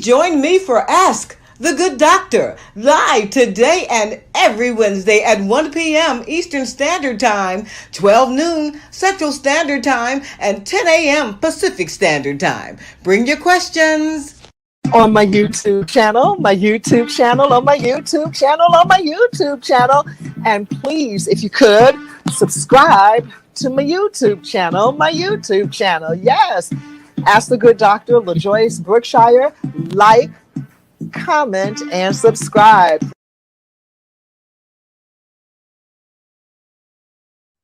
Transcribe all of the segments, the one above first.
join me for Ask the Good Doctor, live today and every Wednesday at 1 p.m. Eastern Standard Time, 12 noon Central Standard Time, and 10 a.m. Pacific Standard Time. Bring your questions. On my YouTube channel, my YouTube channel, on my YouTube channel, on my YouTube channel. And please, if you could, subscribe to my YouTube channel, my YouTube channel. Yes. Ask the Good Doctor, LaJoyce Brookshire. Like, comment, and subscribe.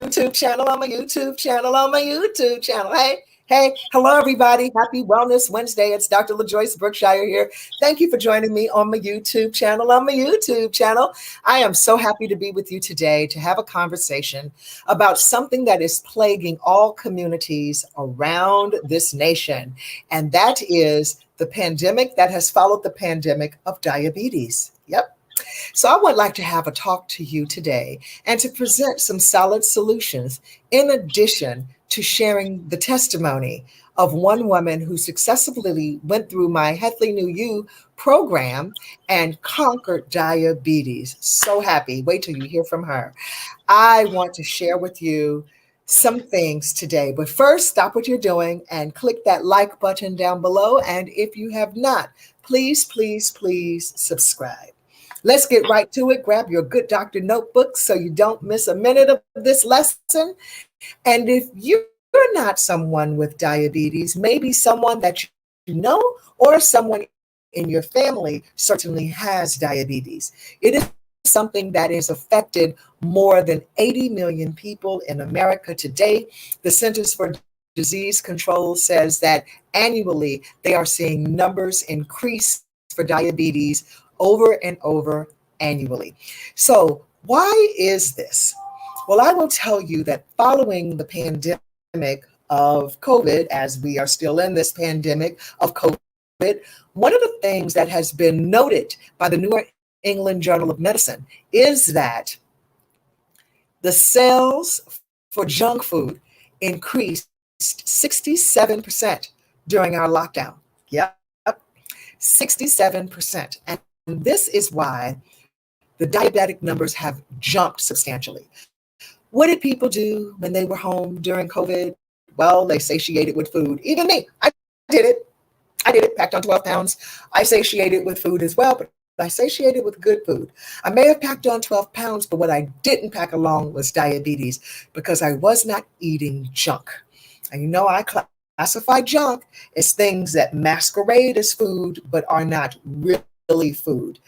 YouTube channel, on my YouTube channel, on my YouTube channel. Hey, hello everybody. Happy Wellness Wednesday. It's Dr. LaJoyce Brookshire here. Thank you for joining me on my YouTube channel, I am so happy to be with you today to have a conversation about something that is plaguing all communities around this nation, and that is the pandemic that has followed the pandemic of diabetes. Yep. So I would like to have a talk to you today and to present some solid solutions in addition to sharing the testimony of one woman who successfully went through my Healthy New You program and conquered diabetes. So happy. Wait till you hear from her. I want to share with you some things today, but first stop what you're doing and click that like button down below. And if you have not, please subscribe. Let's get right to it. Grab your Good Doctor notebook so you don't miss a minute of this lesson. And if you're not someone with diabetes, maybe someone that you know or someone in your family certainly has diabetes. It is something that has affected more than 80 million people in America today. The Centers for Disease Control says that annually they are seeing numbers increase for diabetes over and over annually. So why is this? Well, I will tell you that following the pandemic of COVID, as we are still in this pandemic of COVID, one of the things that has been noted by the New England Journal of Medicine is that the sales for junk food increased 67% during our lockdown. Yep, 67%. And this is why the diabetic numbers have jumped substantially. What did people do when they were home during COVID? Well, they satiated with food. Even me, I did it, packed on 12 pounds. I satiated with food as well, but I satiated with good food. I may have packed on 12 pounds, but what I didn't pack along was diabetes because I was not eating junk. And you know, I classify junk as things that masquerade as food, but are not really food.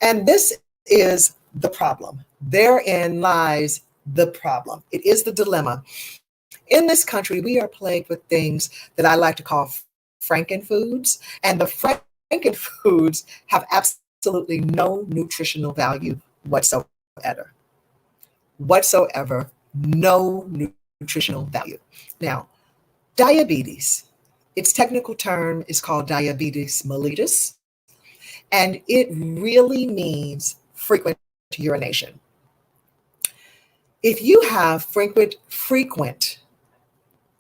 And this is the problem. Therein lies the problem. It is the dilemma. In this country, we are plagued with things that I like to call frankenfoods, and the frankenfoods have absolutely no nutritional value whatsoever. No nutritional value. Now, diabetes, its technical term is called diabetes mellitus, and it really means frequent urination. If you have frequent,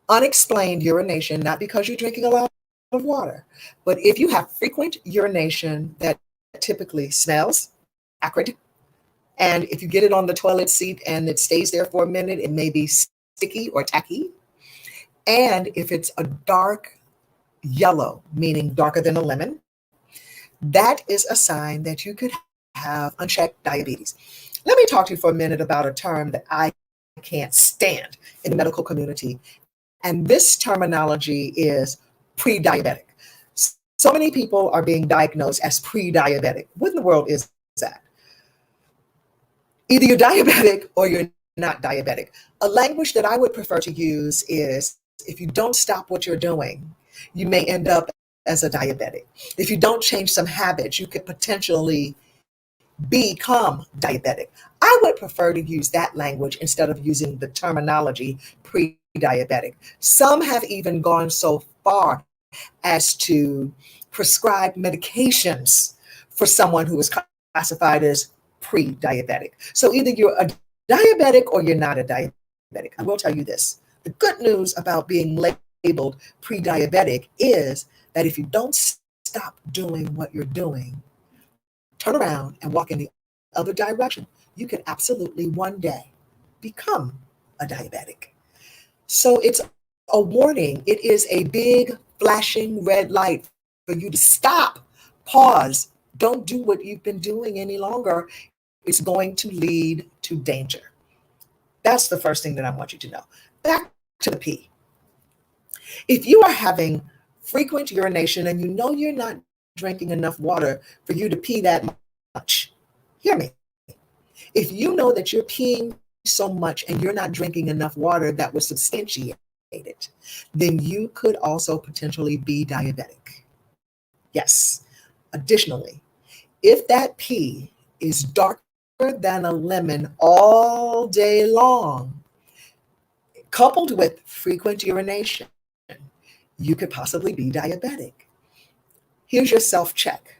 unexplained urination, not because you're drinking a lot of water, but if you have frequent urination that typically smells acrid, and if you get it on the toilet seat and it stays there for a minute, it may be sticky or tacky. And if it's a dark yellow, meaning darker than a lemon, that is a sign that you could have unchecked diabetes. Let me talk to you for a minute about a term that I can't stand in the medical community. And this terminology is pre-diabetic. So many people are being diagnosed as pre-diabetic. What in the world is that? Either you're diabetic or you're not diabetic. A language that I would prefer to use is, if you don't stop what you're doing, you may end up as a diabetic. If you don't change some habits, you could potentially become diabetic. I would prefer to use that language instead of using the terminology pre-diabetic. Some have even gone so far as to prescribe medications for someone who is classified as pre-diabetic. So either you're a diabetic or you're not a diabetic. I will tell you this. The good news about being labeled pre-diabetic is that if you don't stop doing what you're doing, turn around and walk in the other direction, you can absolutely one day become a diabetic. So it's a warning. It is a big flashing red light for you to stop, pause, don't do what you've been doing any longer. It's going to lead to danger. That's the first thing that I want you to know. Back to the P. If you are having frequent urination and you know you're not drinking enough water for you to pee that much, hear me. If you know that you're peeing so much and you're not drinking enough water that was substantiated, then you could also potentially be diabetic. Yes. Additionally, if that pee is darker than a lemon all day long, coupled with frequent urination, you could possibly be diabetic. Here's your self-check.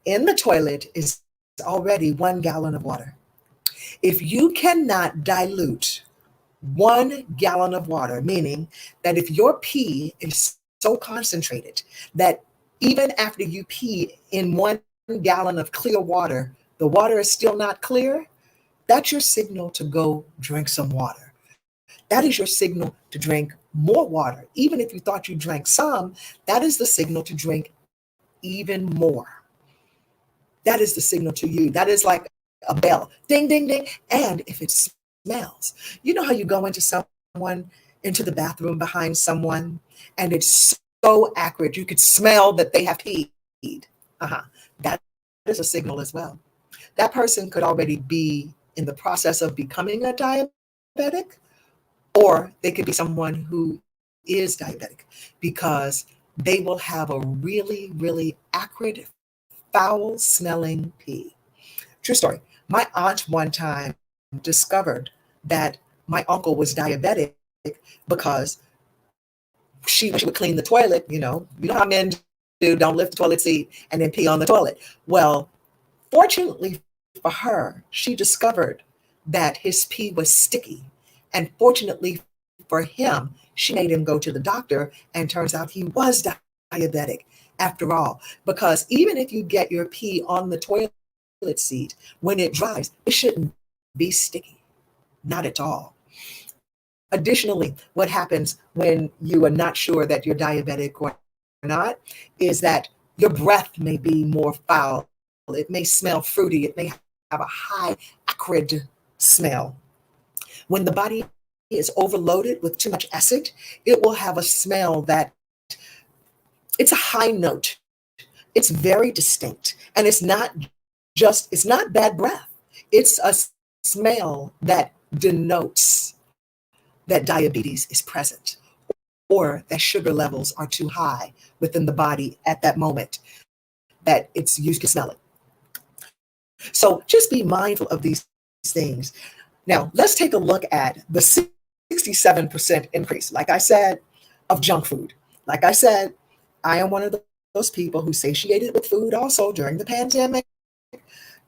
In the toilet is already 1 gallon of water. If you cannot dilute 1 gallon of water, meaning that if your pee is so concentrated that even after you pee in 1 gallon of clear water, the water is still not clear, that's your signal to go drink some water. That is your signal to drink more water. Even if you thought you drank some, that is the signal to drink even more. That is the signal to you. That is like a bell. Ding, ding, ding. And if it smells, you know how you go into into the bathroom behind someone, and it's so acrid, you could smell that they have peed. That is a signal as well. That person could already be in the process of becoming a diabetic, or they could be someone who is diabetic because they will have a really, really acrid, foul smelling pee. True story. My aunt one time discovered that my uncle was diabetic because she would clean the toilet, you know how men do, don't lift the toilet seat and then pee on the toilet. Well, fortunately for her, she discovered that his pee was sticky. And fortunately for him, she made him go to the doctor, and turns out he was diabetic after all. Because even if you get your pee on the toilet seat, when it dries, it shouldn't be sticky. Not at all. Additionally, what happens when you are not sure that you're diabetic or not is that your breath may be more foul. It may smell fruity. It may have a high acrid smell. When the body is overloaded with too much acid, it will have a smell that it's a high note. It's very distinct. And it's not bad breath. It's a smell that denotes that diabetes is present, or that sugar levels are too high within the body at that moment, that you can smell it. So just be mindful of these things. Now, let's take a look at the 67% increase, like I said, of junk food. Like I said, I am one of those people who satiated with food also during the pandemic.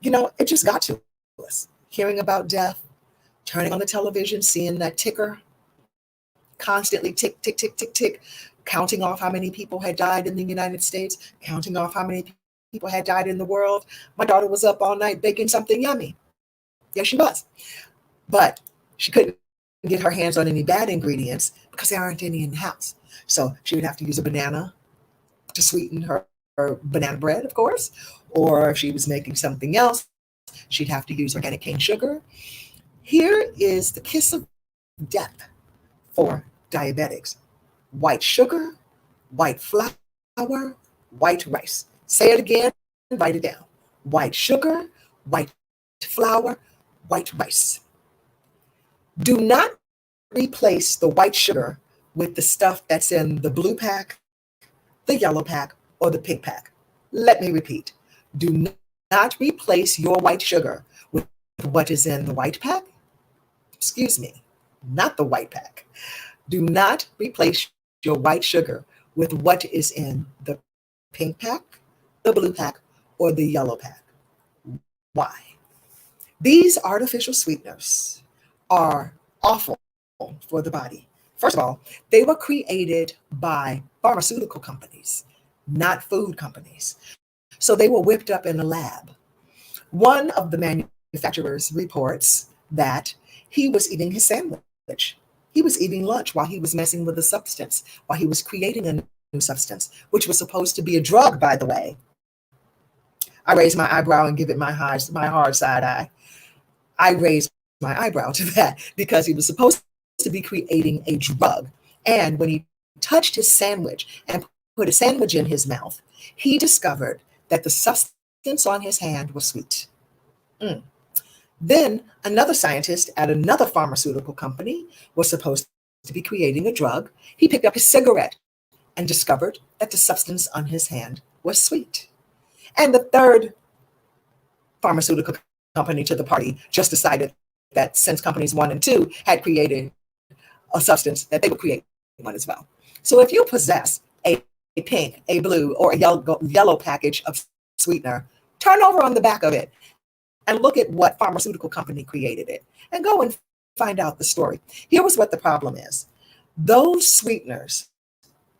It just got to us. Hearing about death, turning on the television, seeing that ticker constantly tick, tick, tick, tick, tick, counting off how many people had died in the United States, counting off how many people had died in the world. My daughter was up all night baking something yummy. Yes, she was. But she couldn't get her hands on any bad ingredients because there aren't any in the house. So she would have to use a banana to sweeten her banana bread, of course. Or if she was making something else, she'd have to use organic cane sugar. Here is the kiss of death for diabetics: white sugar, white flour, white rice. Say it again, write it down. White sugar, white flour, white rice. Do not replace the white sugar with the stuff that's in the blue pack, the yellow pack, or the pink pack. Let me repeat. Do not replace your white sugar with what is in the white pack. Excuse me, not the white pack. Do not replace your white sugar with what is in the pink pack, the blue pack, or the yellow pack. Why? These artificial sweeteners are awful for the body. First of all, they were created by pharmaceutical companies. not food companies. So they were whipped up in a lab. One of the manufacturers reports that he was eating his sandwich. He was eating lunch while he was messing with a substance, while he was creating a new substance, which was supposed to be a drug, by the way. I raise my eyebrow and give it my hard side eye. I raised my eyebrow to that because he was supposed to be creating a drug. And when he touched his sandwich and put a sandwich in his mouth, he discovered that the substance on his hand was sweet. Then another scientist at another pharmaceutical company was supposed to be creating a drug. He picked up his cigarette and discovered that the substance on his hand was sweet. And the third pharmaceutical company to the party just decided that since companies 1 and 2 had created a substance, that they would create one as well. So if you possess a pink, a blue, or a yellow package of sweetener, turn over on the back of it and look at what pharmaceutical company created it and go and find out the story. Here was what the problem is. Those sweeteners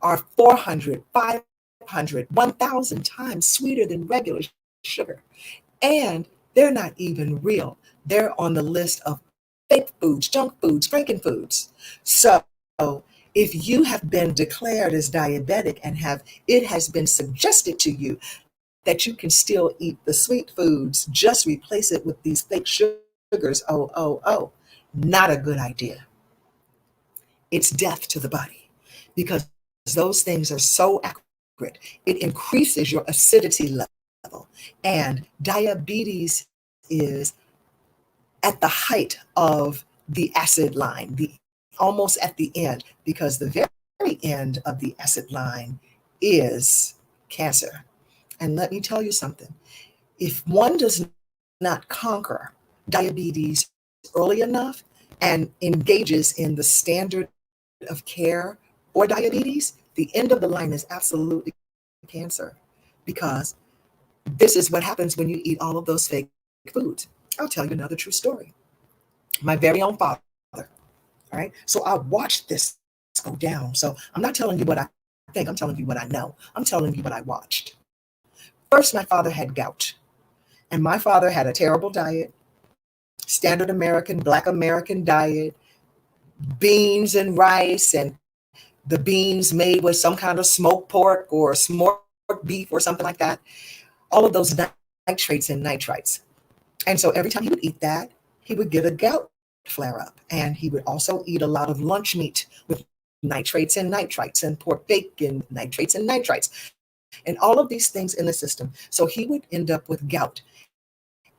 are 400, 500, 1,000 times sweeter than regular sugar. And they're not even real. They're on the list of fake foods, junk foods, frankenfoods. So if you have been declared as diabetic and it has been suggested to you that you can still eat the sweet foods, just replace it with these fake sugars, not a good idea. It's death to the body because those things are so accurate. It increases your acidity level. And diabetes is at the height of the acid line, almost at the end, because the very end of the acid line is cancer. And let me tell you something. If one does not conquer diabetes early enough and engages in the standard of care for diabetes, the end of the line is absolutely cancer, because this is what happens when you eat all of those fake foods. I'll tell you another true story. My very own father, all right? So I watched this go down. So I'm not telling you what I think. I'm telling you what I know. I'm telling you what I watched. First, my father had gout. And my father had a terrible diet, standard American, Black American diet, beans and rice, and the beans made with some kind of smoked pork or smoked beef or something like that. All of those nitrates and nitrites. And so every time he would eat that, he would get a gout flare up. And he would also eat a lot of lunch meat with nitrates and nitrites, and pork bacon, nitrates and nitrites, and all of these things in the system. So he would end up with gout.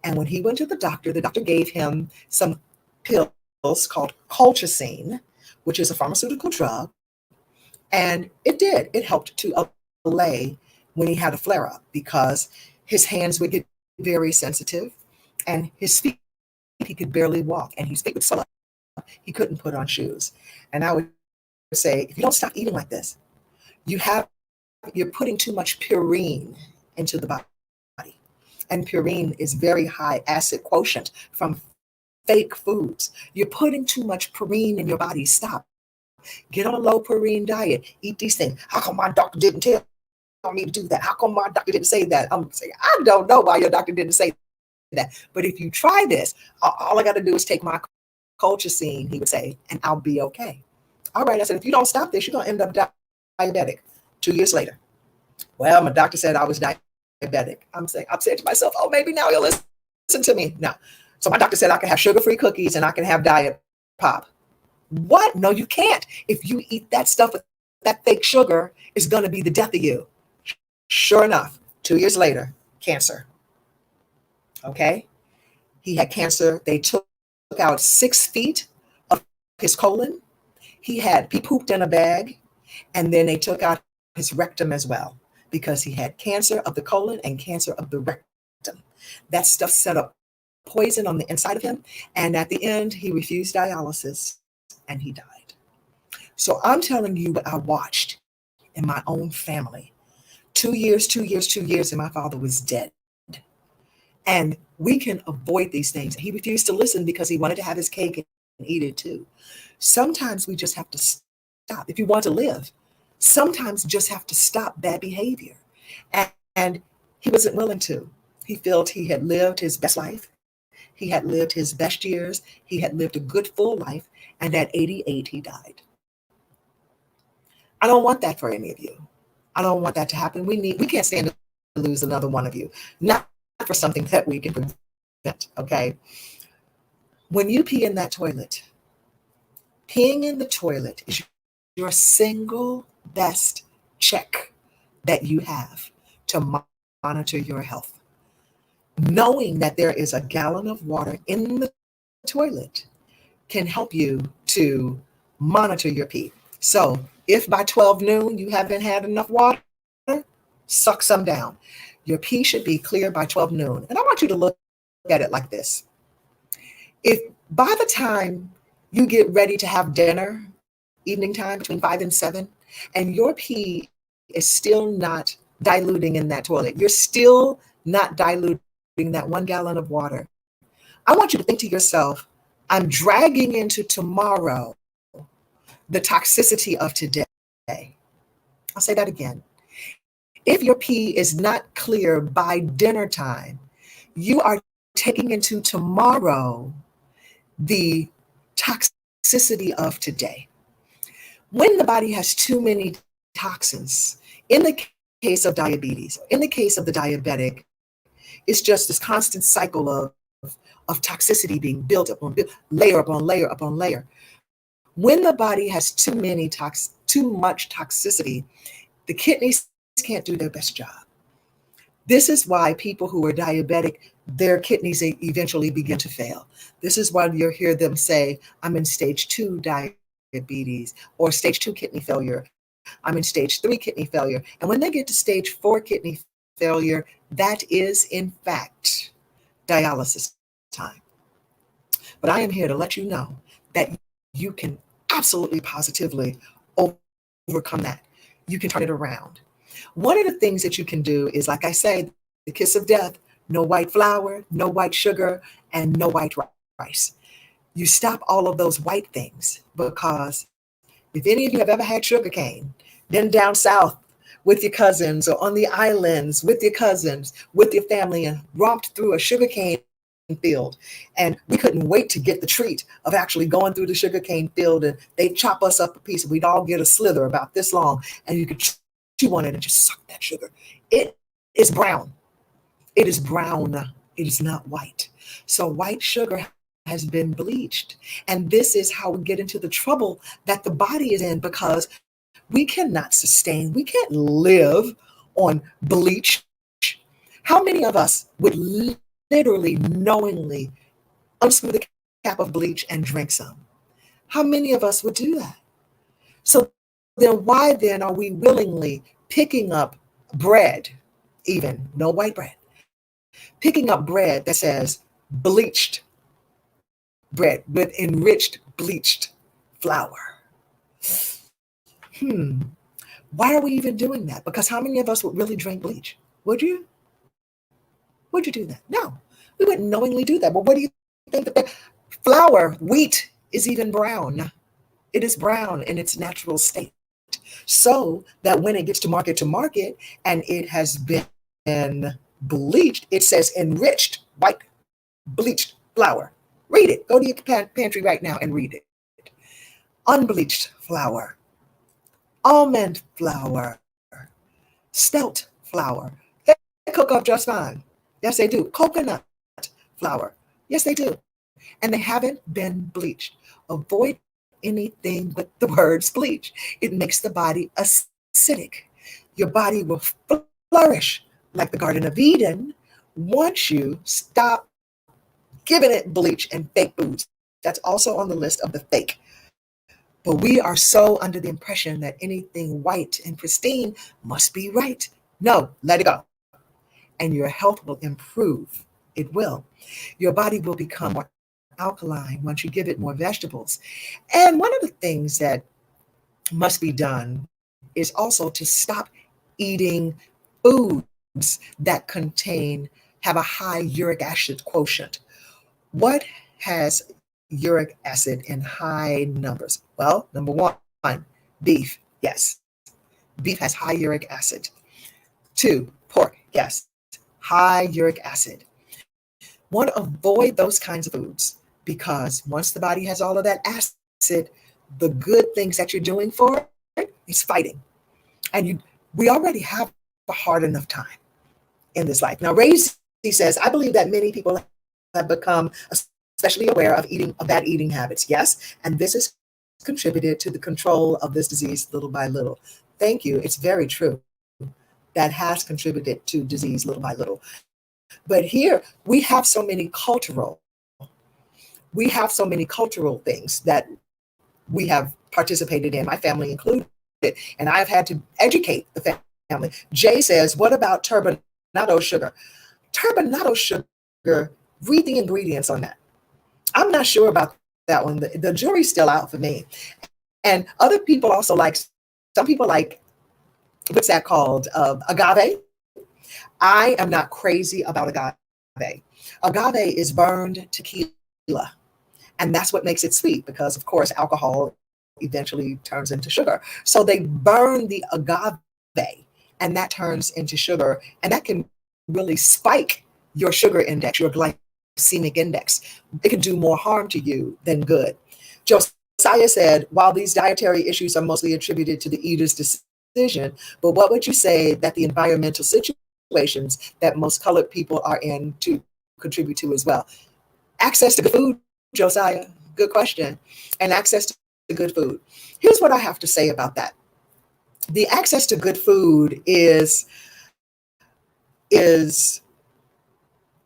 And when he went to the doctor gave him some pills called colchicine, which is a pharmaceutical drug. And it helped to allay when he had a flare up, because his hands would get very sensitive and his feet, he could barely walk, and his feet would swell up. He couldn't put on shoes. And I would say, if you don't stop eating like this, you're putting too much purine into the body. And purine is very high acid quotient from fake foods. You're putting too much purine in your body. Stop. Get on a low purine diet. Eat these things. How come my doctor didn't tell me to do that? How come my doctor didn't say that? I'm saying, I don't know why your doctor didn't say that. But if you try this, all I got to do is take my colchicine, he would say, and I'll be okay. All right. I said, if you don't stop this, you're going to end up diabetic 2 years later. Well, my doctor said I was diabetic. I'm saying to myself, oh, maybe now he'll listen to me. No. So my doctor said I can have sugar-free cookies and I can have diet pop. What? No, you can't. If you eat that stuff with that fake sugar, it's going to be the death of you. Sure enough, 2 years later, cancer. Okay? He had cancer. They took out 6 feet of his colon. He pooped in a bag, and then they took out his rectum as well, because he had cancer of the colon and cancer of the rectum. That stuff set up poison on the inside of him. And at the end, he refused dialysis and he died. So I'm telling you what I watched in my own family. 2 years, and my father was dead. And we can avoid these things. He refused to listen because he wanted to have his cake and eat it too. Sometimes we just have to stop. If you want to live, sometimes just have to stop bad behavior. And he wasn't willing to. He felt he had lived his best life. He had lived his best years. He had lived a good, full life. And at 88, he died. I don't want that for any of you. I don't want that to happen. We can't stand to lose another one of you. Not for something that we can prevent, okay? When you pee in that toilet, peeing in the toilet is your single best check that you have to monitor your health. Knowing that there is a gallon of water in the toilet can help you to monitor your pee. So if by 12 noon you haven't had enough water, suck some down. Your pee should be clear by 12 noon. And I want you to look at it like this. If by the time you get ready to have dinner, evening time between 5 and 7, and your pee is still not diluting in that toilet, you're still not diluting that 1 gallon of water, I want you to think to yourself, I'm dragging into tomorrow the toxicity of today. I'll say that again. If your pee is not clear by dinner time, you are taking into tomorrow the toxicity of today. When the body has too many toxins, in the case of diabetes, in the case of the diabetic, it's just this constant cycle of toxicity being built upon layer upon layer upon layer. When the body has too much toxicity, the kidneys can't do their best job. This is why people who are diabetic, their kidneys eventually begin to fail. This is why you'll hear them say, I'm in stage 2 diabetes or stage 2 kidney failure. I'm in stage 3 kidney failure. And when they get to stage 4 kidney failure, that is in fact dialysis time. But I am here to let you know that you can absolutely positively overcome that. You can turn it around. One of the things that you can do is, like I say, the kiss of death: no white flour, no white sugar, and no white rice. You stop all of those white things, because if any of you have ever had sugar cane, been down south with your cousins or on the islands with your cousins, with your family, and romped through a sugar cane field, and we couldn't wait to get the treat of actually going through the sugarcane field, and they'd chop us up a piece and we'd all get a slither about this long, and you could chew on it and just suck that sugar. It is brown. It is brown. It is not white. So white sugar has been bleached, and this is how we get into the trouble that the body is in, because we cannot sustain, we can't live on bleach. How many of us would literally knowingly unscrew the cap of bleach and drink some? How many of us would do that? So then why then are we willingly picking up bread, even no white bread, picking up bread that says bleached bread with enriched bleached flour? Why are we even doing that? Because how many of us would really drink bleach? Would you? Would you do that? No, we wouldn't knowingly do that. But what do you think? That flour, wheat, is even brown. It is brown in its natural state. So that when it gets to market, and it has been bleached, it says enriched white bleached flour. Read it. Go to your pantry right now and read it. Unbleached flour, almond flour, spelt flour. They cook up just fine. Yes, they do. Coconut flour. Yes, they do. And they haven't been bleached. Avoid anything with the words bleach. It makes the body acidic. Your body will flourish like the Garden of Eden once you stop giving it bleach and fake foods. That's also on the list of the fake. But we are so under the impression that anything white and pristine must be right. No, let it go. And your health will improve. It will. Your body will become more alkaline once you give it more vegetables. And one of the things that must be done is also to stop eating foods that have a high uric acid quotient. What has uric acid in high numbers? Well, number one, beef. Yes. Beef has high uric acid. 2, pork, yes, high uric acid. Want to avoid those kinds of foods because once the body has all of that acid, the good things that you're doing for it is fighting. And we already have a hard enough time in this life. Now, Razy says, I believe that many people have become especially aware of bad eating habits. Yes, and this has contributed to the control of this disease little by little. Thank you. It's very true. That has contributed to disease little by little. But here we have so many cultural things that we have participated in, my family included, and I've had to educate the family. Jay says, what about turbinado sugar? Turbinado sugar, read the ingredients on that. I'm not sure about that one. The jury's still out for me. And other people also some people like, what's that called? Agave. I am not crazy about agave. Agave is burned tequila, and that's what makes it sweet because, of course, alcohol eventually turns into sugar. So they burn the agave, and that turns into sugar, and that can really spike your sugar index, your glycemic index. It can do more harm to you than good. Josiah said, while these dietary issues are mostly attributed to the eater's decision, but what would you say that the environmental situations that most colored people are in to contribute to as well? Access to good food, Josiah, good question. And access to good food. Here's what I have to say about that. The access to good food is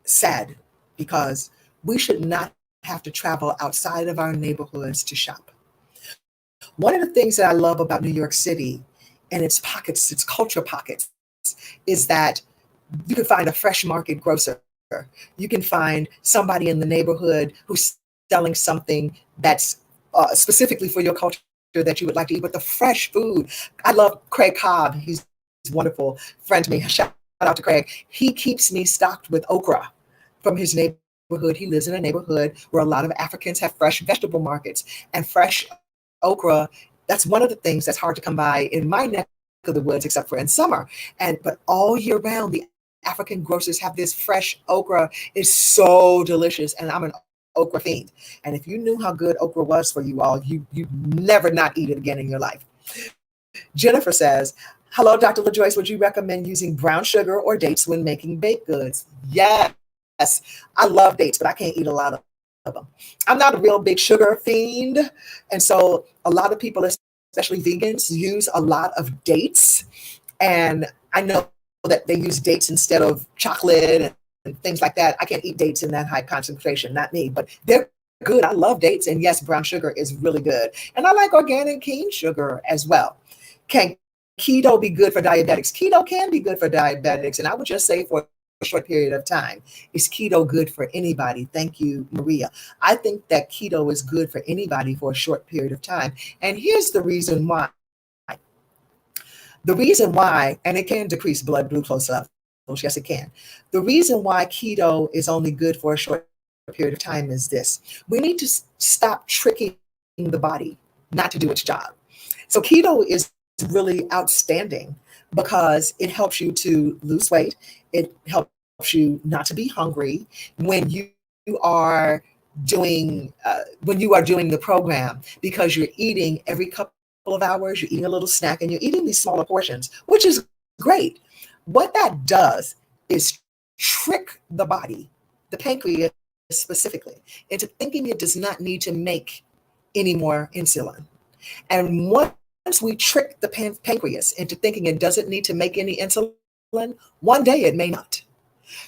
sad because we should not have to travel outside of our neighborhoods to shop. One of the things that I love about New York City and its pockets, its culture pockets, is that you can find a fresh market grocer. You can find somebody in the neighborhood who's selling something that's specifically for your culture that you would like to eat, but the fresh food. I love Craig Cobb. He's a wonderful friend to me. Shout out to Craig. He keeps me stocked with okra from his neighborhood. He lives in a neighborhood where a lot of Africans have fresh vegetable markets, and fresh okra, that's one of the things that's hard to come by in my neck of the woods, except for in summer. But all year round, the African grocers have this fresh okra. It's so delicious, and I'm an okra fiend. And if you knew how good okra was for you all, you'd never not eat it again in your life. Jennifer says, hello, Dr. LaJoyce, would you recommend using brown sugar or dates when making baked goods? Yes, I love dates, but I can't eat a lot of them. I'm not a real big sugar fiend. And so a lot of people, especially vegans, use a lot of dates. And I know that they use dates instead of chocolate and things like that. I can't eat dates in that high concentration, not me, but they're good. I love dates. And yes, brown sugar is really good. And I like organic cane sugar as well. Can keto be good for diabetics? Keto can be good for diabetics. And I would just say for a short period of time. Is keto good for anybody? Thank you, Maria. I think that keto is good for anybody for a short period of time. And here's the reason why. The reason why, and it can decrease blood glucose levels. Yes, it can. The reason why keto is only good for a short period of time is this. We need to stop tricking the body not to do its job. So keto is really outstanding because it helps you to lose weight. It helps you not to be hungry when you are doing the program, because you're eating every couple of hours, you're eating a little snack, and you're eating these smaller portions, which is great. What that does is trick the body, the pancreas specifically, into thinking it does not need to make any more insulin. And once we trick the pancreas into thinking it doesn't need to make any insulin, one day it may not.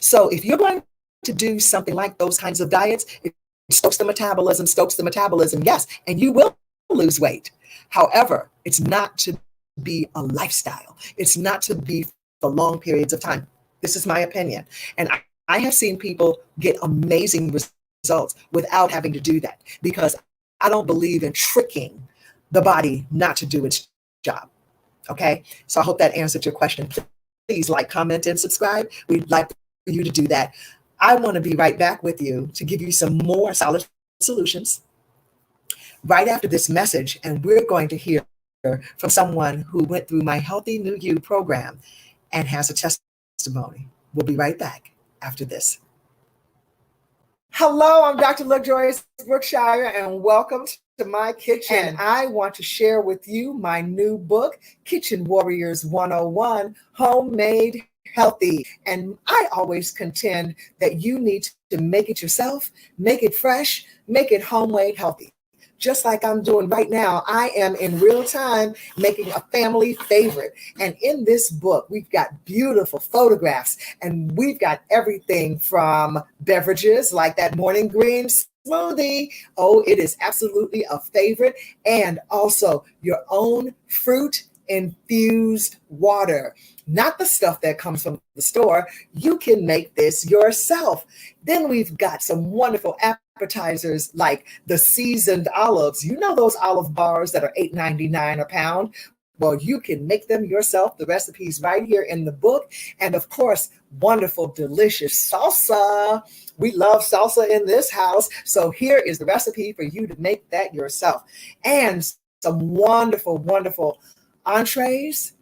So if you're going to do something like those kinds of diets, it stokes the metabolism, yes, and you will lose weight. However, it's not to be a lifestyle. It's not to be for long periods of time. This is my opinion. And I have seen people get amazing results without having to do that, because I don't believe in tricking the body not to do its job. Okay, so I hope that answered your question. Please like, comment, and subscribe. We'd like for you to do that. I want to be right back with you to give you some more solid solutions right after this message, and we're going to hear from someone who went through my Healthy New You program and has a testimony. We'll be right back after this. Hello, I'm Dr. LaJoyce Brookshire, and welcome to my kitchen. And I want to share with you my new book, Kitchen Warriors 101, Homemade Healthy. And I always contend that you need to make it yourself, make it fresh, make it homemade healthy. Just like I'm doing right now, I am in real time making a family favorite. And in this book, we've got beautiful photographs, and we've got everything from beverages like that morning green smoothie. Oh, it is absolutely a favorite. And also your own fruit infused water, not the stuff that comes from the store. You can make this yourself. Then we've got some wonderful appetizers like the seasoned olives. You know those olive bars that are $8.99 a pound? Well, you can make them yourself. The recipe's right here in the book. And of course, wonderful, delicious salsa. We love salsa in this house. So here is the recipe for you to make that yourself. And some wonderful, wonderful entrees.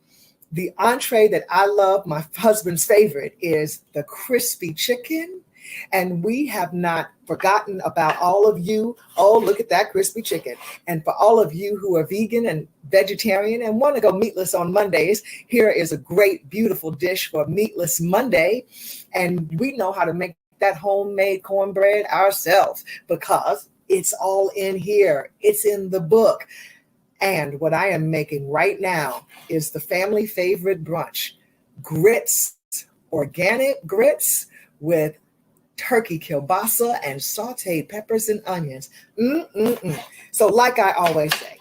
The entree that I love, my husband's favorite, is the crispy chicken. And we have not forgotten about all of you. Oh, look at that crispy chicken. And for all of you who are vegan and vegetarian and want to go meatless on Mondays, here is a great, beautiful dish for Meatless Monday. And we know how to make that homemade cornbread ourselves because it's all in here. It's in the book. And what I am making right now is the family favorite brunch, grits, organic grits with turkey kielbasa and sauteed peppers and onions. So like I always say,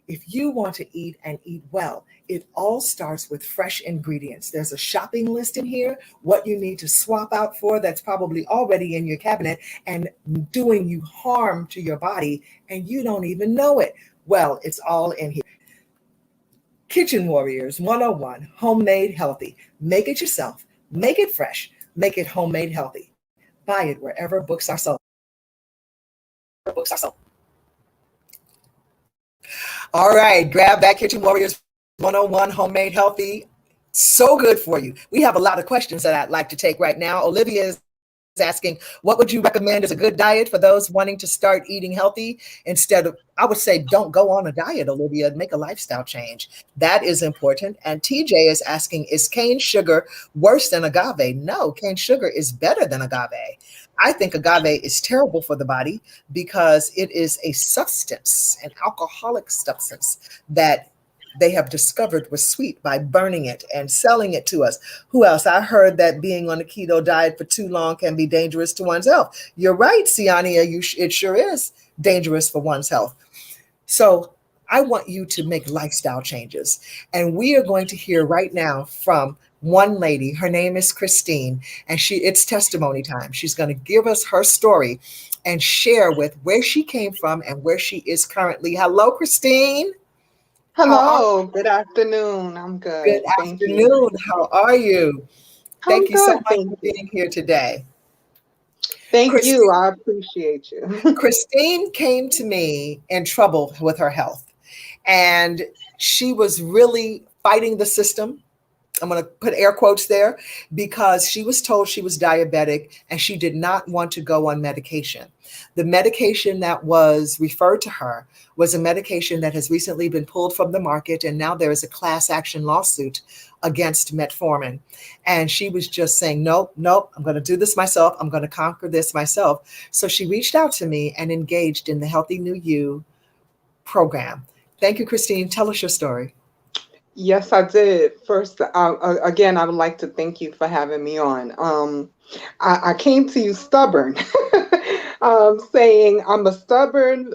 if you want to eat and eat well, it all starts with fresh ingredients. There's a shopping list in here, what you need to swap out for that's probably already in your cabinet and doing you harm to your body, and you don't even know it. Well, it's all in here. Kitchen Warriors 101, Homemade Healthy. Make it yourself, make it fresh, make it homemade healthy. Buy it wherever books are sold. All right, grab that Kitchen Warriors 101 Homemade Healthy. So good for you. We have a lot of questions that I'd like to take right now. Olivia is asking, what would you recommend as a good diet for those wanting to start eating healthy? Instead of, I would say, don't go on a diet, Olivia, make a lifestyle change. That is important. And TJ is asking, is cane sugar worse than agave? No, cane sugar is better than agave. I think agave is terrible for the body because it is a substance, an alcoholic substance that they have discovered was sweet by burning it and selling it to us. Who else? I heard that being on a keto diet for too long can be dangerous to one's health. You're right, Siania, it sure is dangerous for one's health. So I want you to make lifestyle changes. And we are going to hear right now from one lady. Her name is Christine, and it's testimony time. She's going to give us her story and share with where she came from and where she is currently. Hello, Christine. Hello, good afternoon. I'm good. Good afternoon. How are you? Thank you so much for being here today. Thank you. I appreciate you. Christine came to me in trouble with her health, and she was really fighting the system. I'm going to put air quotes there because she was told she was diabetic and she did not want to go on medication. The medication that was referred to her was a medication that has recently been pulled from the market, and now there is a class action lawsuit against metformin. And she was just saying, nope, I'm going to do this myself. I'm going to conquer this myself. So she reached out to me and engaged in the Healthy New You program. Thank you, Christine. Tell us your story. Yes, I did. First, again, I would like to thank you for having me on. I came to you stubborn, saying I'm a stubborn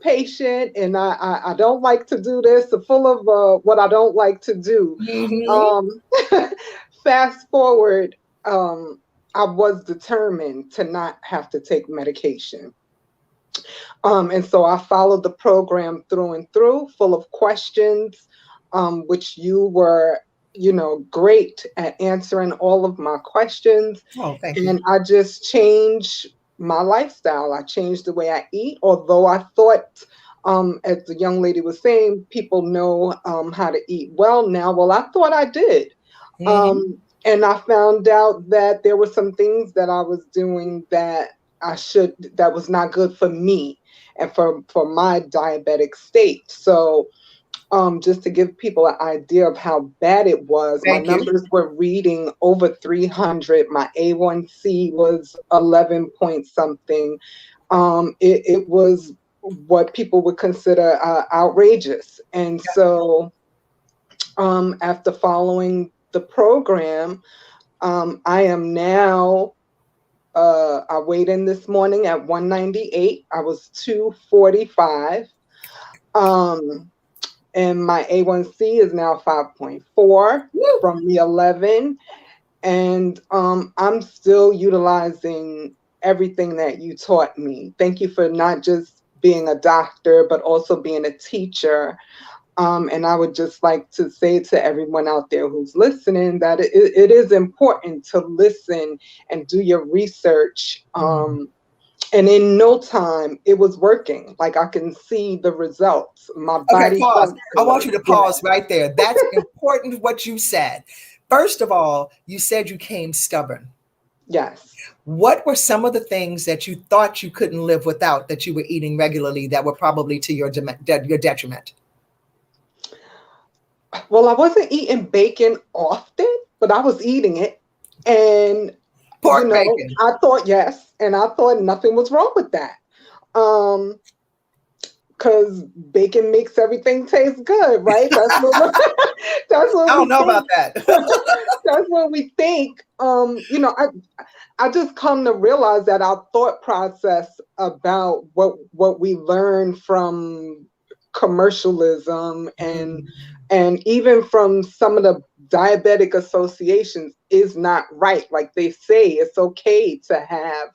patient and I don't like to do this, full of what I don't like to do. Fast forward, I was determined to not have to take medication. And so I followed the program through and through, full of questions, which you were, great at answering all of my questions. Oh, thank you. And I just changed my lifestyle. I changed the way I eat, although I thought As the young lady was saying, people know how to eat well now. Well, I thought I did. Mhm. And I found out that there were some things that I was doing that that was not good for me and for my diabetic state. So just to give people an idea of how bad it was, my Thank you. numbers were reading over 300. My A1C was 11 point something. It was what people would consider outrageous. And so after following the program, I am now, I weighed in this morning at 198. I was 245. And my A1C is now 5.4 Woo. from the 11. And I'm still utilizing everything that you taught me. Thank you for not just being a doctor, but also being a teacher. And I would just like to say to everyone out there who's listening that it is important to listen and do your research. And in no time, it was working. Like I can see the results. My Okay, body pause. felt I want you good. to pause right there. That's important what you said. First of all, you said you came stubborn. Yes. What were some of the things that you thought you couldn't live without that you were eating regularly that were probably to your detriment? Well, I wasn't eating bacon often, but I was eating it. And, Pork bacon. I thought yes. And I thought nothing was wrong with that. Because bacon makes everything taste good, right? That's what that's I what don't we know about think. that. That's what we think. I just come to realize that our thought process about what we learn from commercialism and even from some of the diabetic associations is not right. Like they say, it's okay to have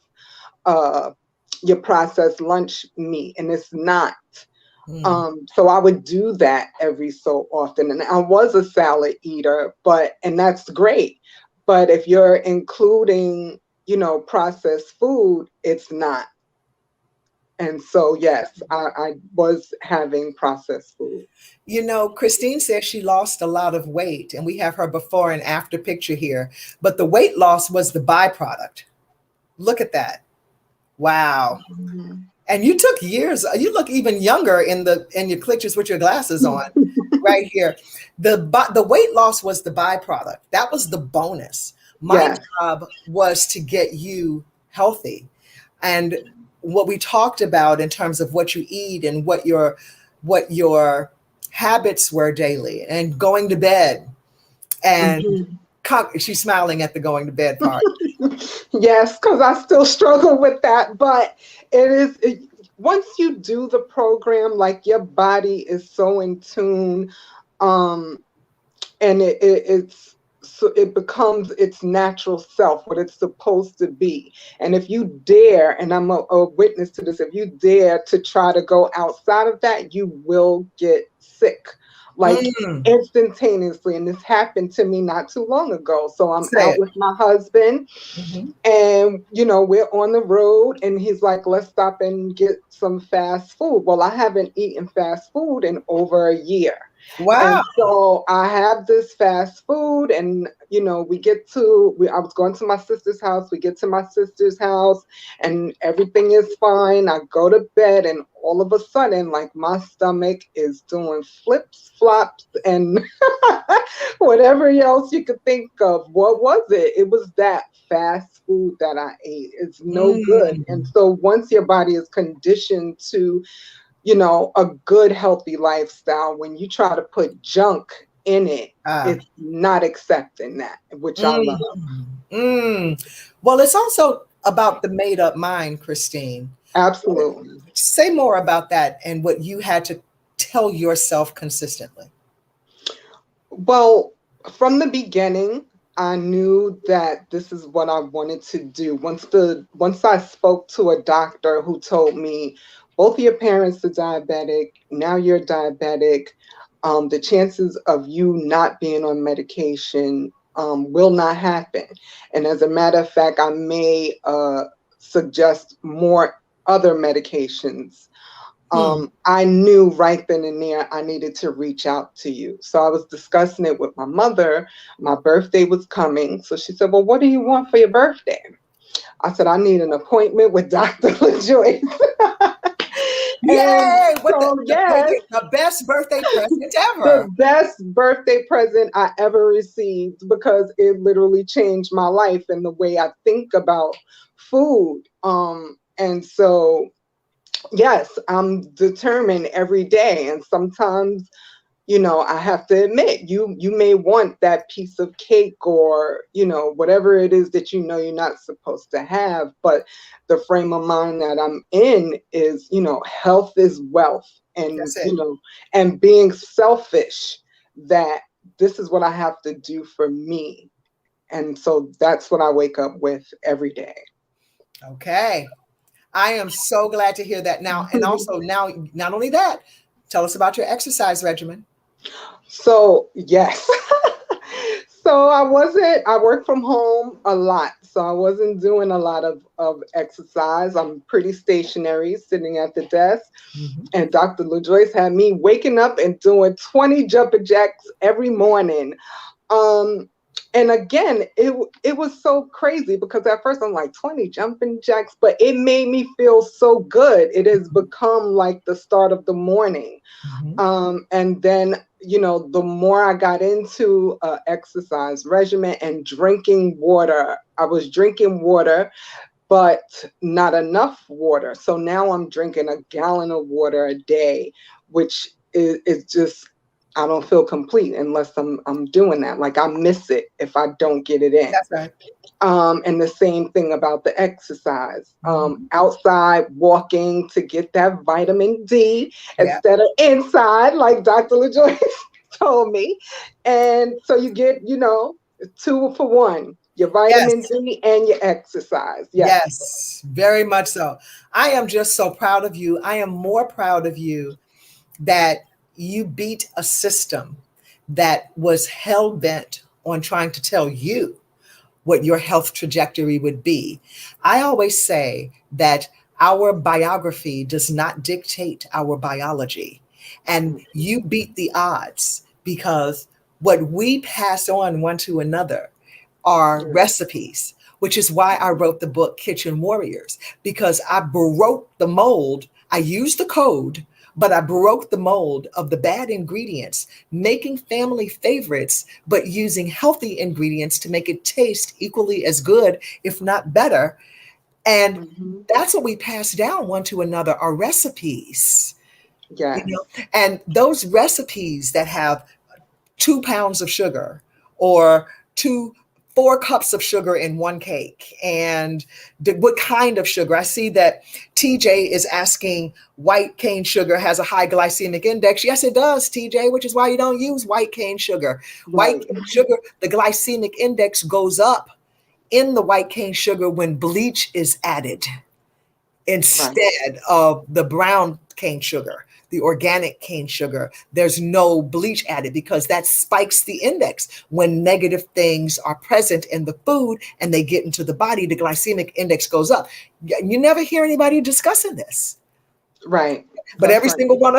your processed lunch meat, and it's not. So I would do that every so often. And I was a salad eater, and that's great. But if you're including, processed food, it's not. And so, yes, I was having processed food. Christine says she lost a lot of weight, and we have her before and after picture here, but the weight loss was the byproduct. Look at that. Wow. Mhm. And you took years. You look even younger in your pictures with your glasses on right here. The weight loss was the byproduct. That was the bonus. My Yes. job was to get you healthy. And what we talked about in terms of what you eat and what your habits were daily and going to bed. And Mhm. she's smiling at the going to bed part. Yes, because I still struggle with that. But once you do the program, like your body is so in tune, um, and it becomes its natural self, what it's supposed to be. And if you dare, and I'm a witness to this, if you dare to try to go outside of that, you will get sick, like Mm, instantaneously. And this happened to me not too long ago. So I'm say out it. with my husband, Mhm. and we're on the road, and he's like, let's stop and get some fast food. Well, I haven't eaten fast food in over a year. Wow. And so I have this fast food, and I was going to my sister's house. We get to my sister's house, and everything is fine. I go to bed, and all of a sudden, like, my stomach is doing flips, flops, and whatever else you could think of. What was it? It was that fast food that I ate. It's no good. And Mm. so once your body is conditioned to a good, healthy lifestyle, when you try to put junk in it, Ah. it's not accepting that, which I Mm. love. Well, it's also about the made up mind, Christine. Absolutely. Say more about that and what you had to tell yourself consistently. Well, from the beginning, I knew that this is what I wanted to do. Once I spoke to a doctor who told me both of your parents are diabetic, now you're diabetic, the chances of you not being on medication will not happen. And as a matter of fact, I may suggest more other medications I knew right then and there I needed to reach out to you. So I was discussing it with my mother. My birthday was coming. So she said, well, what do you want for your birthday? I said, I need an appointment with Dr. LaJoyce. Yay! Yes, The best birthday present ever. The best birthday present I ever received, because it literally changed my life and the way I think about food. And so, yes, I'm determined every day. And sometimes, I have to admit, you may want that piece of cake or, whatever it is that you're not supposed to have. But the frame of mind that I'm in is, health is wealth. And, and being selfish, that this is what I have to do for me. And so that's what I wake up with every day. Okay. I am so glad to hear that now. And also now, not only that, tell us about your exercise regimen. So, yes. So I work from home a lot. So I wasn't doing a lot of exercise. I'm pretty stationary, sitting at the desk. And Dr. LaJoyce had me waking up and doing 20 jumping jacks every morning. And again, it was so crazy, because at first I'm like, 20 jumping jacks, but it made me feel so good. It has become like the start of the morning. And then, the more I got into exercise regimen and drinking water, I was drinking water, but not enough water. So now I'm drinking a gallon of water a day, which is just, I don't feel complete unless I'm doing that. Like, I miss it if I don't get it in. That's right. And the same thing about the exercise. Outside walking to get that vitamin D instead of inside, like Dr. LaJoyce told me. And so you get, 2 for 1. Your vitamin D and your exercise. Yes, very much so. I am just so proud of you. I am more proud of you that you beat a system that was hell-bent on trying to tell you what your health trajectory would be. I always say that our biography does not dictate our biology. And you beat the odds, because what we pass on one to another are recipes, which is why I wrote the book Kitchen Warriors, because I broke the mold. I used the code, but I broke the mold of the bad ingredients, making family favorites, but using healthy ingredients to make it taste equally as good, if not better. And that's what we pass down one to another, are recipes. And those recipes that have 2 pounds of sugar, or 4 cups of sugar in one cake, and what kind of sugar. I see that TJ is asking, white cane sugar has a high glycemic index. Yes, it does, TJ, which is why you don't use white cane sugar. White cane sugar, the glycemic index goes up in the white cane sugar when bleach is added instead of the brown cane sugar. The organic cane sugar, there's no bleach added, because that spikes the index. When negative things are present in the food and they get into the body, the glycemic index goes up. You never hear anybody discussing this. Right. But every single one,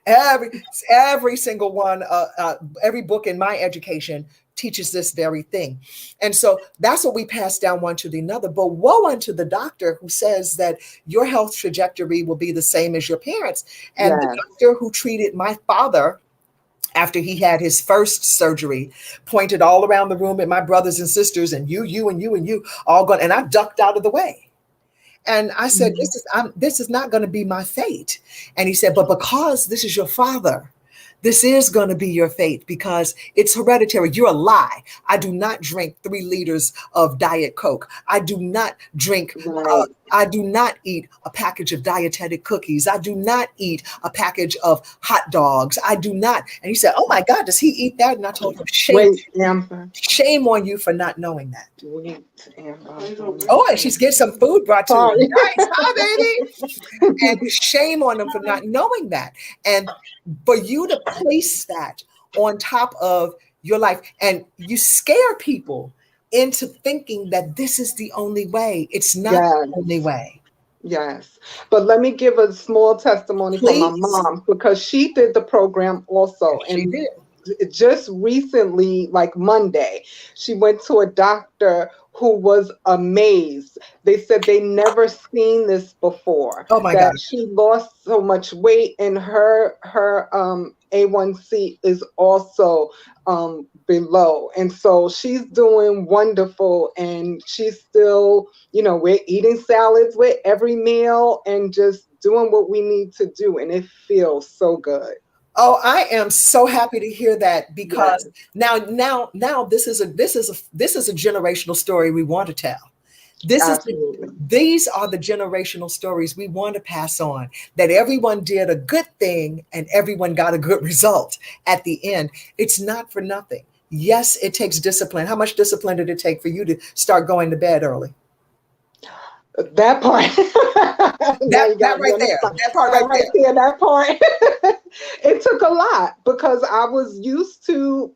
every single one, every book in my education teaches this very thing. And so that's what we pass down one to the another. But woe unto the doctor who says that your health trajectory will be the same as your parents. And the doctor who treated my father after he had his first surgery pointed all around the room at my brothers and sisters, and you all gone. And I ducked out of the way. And I said, this is not going to be my fate. And he said, but because this is your father, this is going to be your fate, because it's hereditary. You're a lie. I do not drink 3 liters of Diet Coke. I do not drink, I do not eat a package of dietetic cookies. I do not eat a package of hot dogs. I do not. And he said, oh my God, does he eat that? And I told him, shame on you for not knowing that. Oh, and she's getting some food brought to her. Nice, hi, baby. And shame on them for not knowing that. And for you to place that on top of your life, and you scare people into thinking that this is the only way. It's not the only way. Yes. But let me give a small testimony from my Please. mom because she did the program also. She And did. just recently, like Monday, she went to a doctor who was amazed. They said they never seen this before, Oh my that gosh. she lost so much weight and her A1C is also below. And so she's doing wonderful, and she's still, we're eating salads with every meal and just doing what we need to do, and it feels so good. Oh, I am so happy to hear that Yes, because now this is a generational story we want to tell. absolutely. These are the generational stories we want to pass on, that everyone did a good thing and everyone got a good result at the end. It's not for nothing. Yes, it takes discipline. How much discipline did it take for you to start going to bed early? That part. Now you That got me right on the there. spot. That part That right right there. there, that part. It took a lot because I was used to,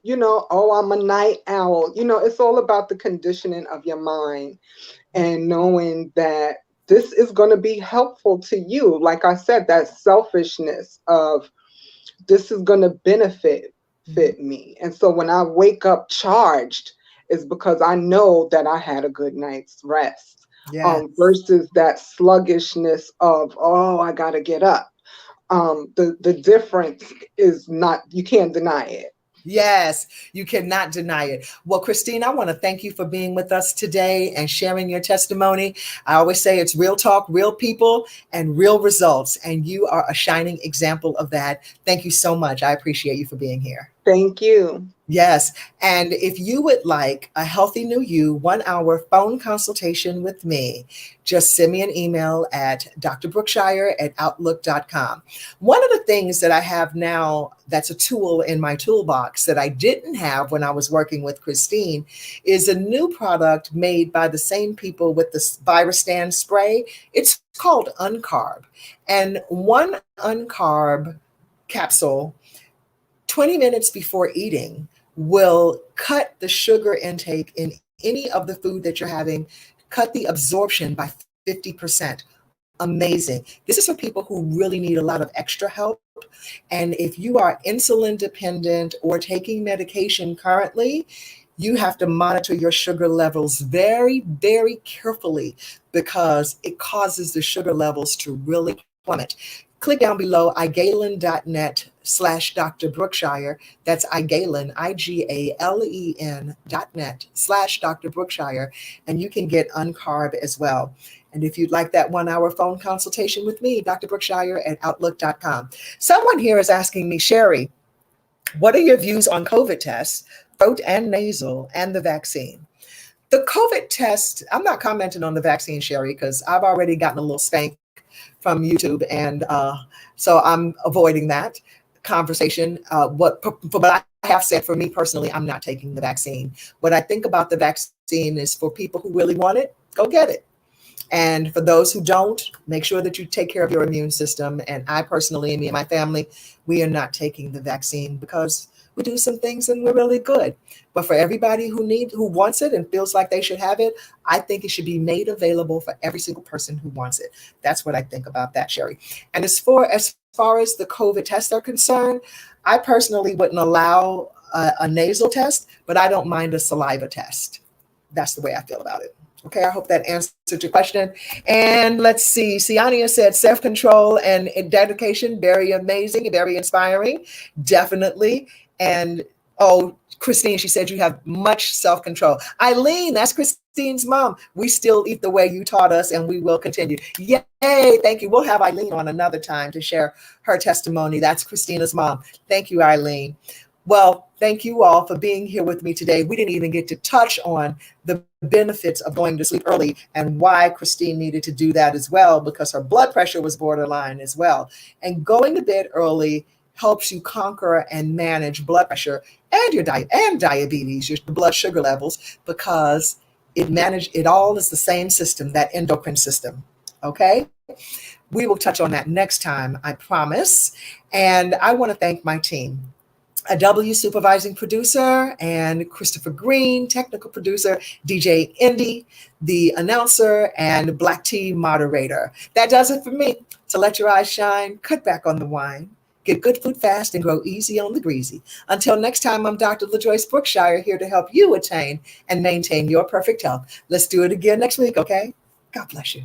oh, I'm a night owl. It's all about the conditioning of your mind and knowing that this is going to be helpful to you. Like I said, that selfishness of this is going to Mhm. fit me. And so when I wake up charged, is because I know that I had a good night's rest, Yes. versus that sluggishness of, oh, I got to get up. The difference is not, you can't deny it. Yes, you cannot deny it. Well, Christine, I want to thank you for being with us today and sharing your testimony. I always say it's real talk, real people, and real results. And you are a shining example of that. Thank you so much. I appreciate you for being here. Thank you. Yes. And if you would like a Healthy New You 1 hour phone consultation with me, just send me an email at drbrookshire@outlook.com. One of the things that I have now that's a tool in my toolbox that I didn't have when I was working with Christine is a new product made by the same people with the Virustan spray. It's called Uncarb. And one Uncarb capsule 20 minutes before eating will cut the sugar intake in any of the food that you're having, cut the absorption by 50%. Amazing. This is for people who really need a lot of extra help. And if you are insulin dependent or taking medication currently, you have to monitor your sugar levels very, very carefully because it causes the sugar levels to really plummet. Click down below igalen.net/Dr. Brookshire. That's igalen, igalen.net/Dr. Brookshire. And you can get Uncarb as well. And if you'd like that 1 hour phone consultation with me, Dr. Brookshire at outlook.com. Someone here is asking me, Sherry, what are your views on COVID tests, throat and nasal, and the vaccine? The COVID test, I'm not commenting on the vaccine, Sherry, because I've already gotten a little spank from YouTube, and so I'm avoiding that conversation. But I have said, for me personally, I'm not taking the vaccine. What I think about the vaccine is for people who really want it, go get it. And for those who don't, make sure that you take care of your immune system. And I personally, and me and my family, we are not taking the vaccine because we do some things and we're really good. But for everybody who wants it and feels like they should have it, I think it should be made available for every single person who wants it. That's what I think about that, Sherry. And as far as the COVID tests are concerned, I personally wouldn't allow a nasal test, but I don't mind a saliva test. That's the way I feel about it. Okay, I hope that answered your question. And let's see. Siania said self-control and dedication, very amazing, very inspiring. Definitely. And oh, Christine, she said you have much self-control. Eileen, that's Christine's mom. We still eat the way you taught us, and we will continue. Yay, thank you. We'll have Eileen on another time to share her testimony. That's Christina's mom. Thank you, Eileen. Well, thank you all for being here with me today. We didn't even get to touch on the benefits of going to sleep early and why Christine needed to do that as well, because her blood pressure was borderline as well. And going to bed early helps you conquer and manage blood pressure and your diet and diabetes, your blood sugar levels, because it all is the same system, that endocrine system. Okay. We will touch on that next time, I promise. And I want to thank my team. a W supervising producer, and Christopher Green, technical producer, DJ Indy, the announcer, and Black Tea moderator. That does it for me. To let your eyes shine, cut back on the wine, get good food fast, and grow easy on the greasy. Until next time, I'm Dr. LaJoyce Brookshire, here to help you attain and maintain your perfect health. Let's do it again next week, okay? God bless you.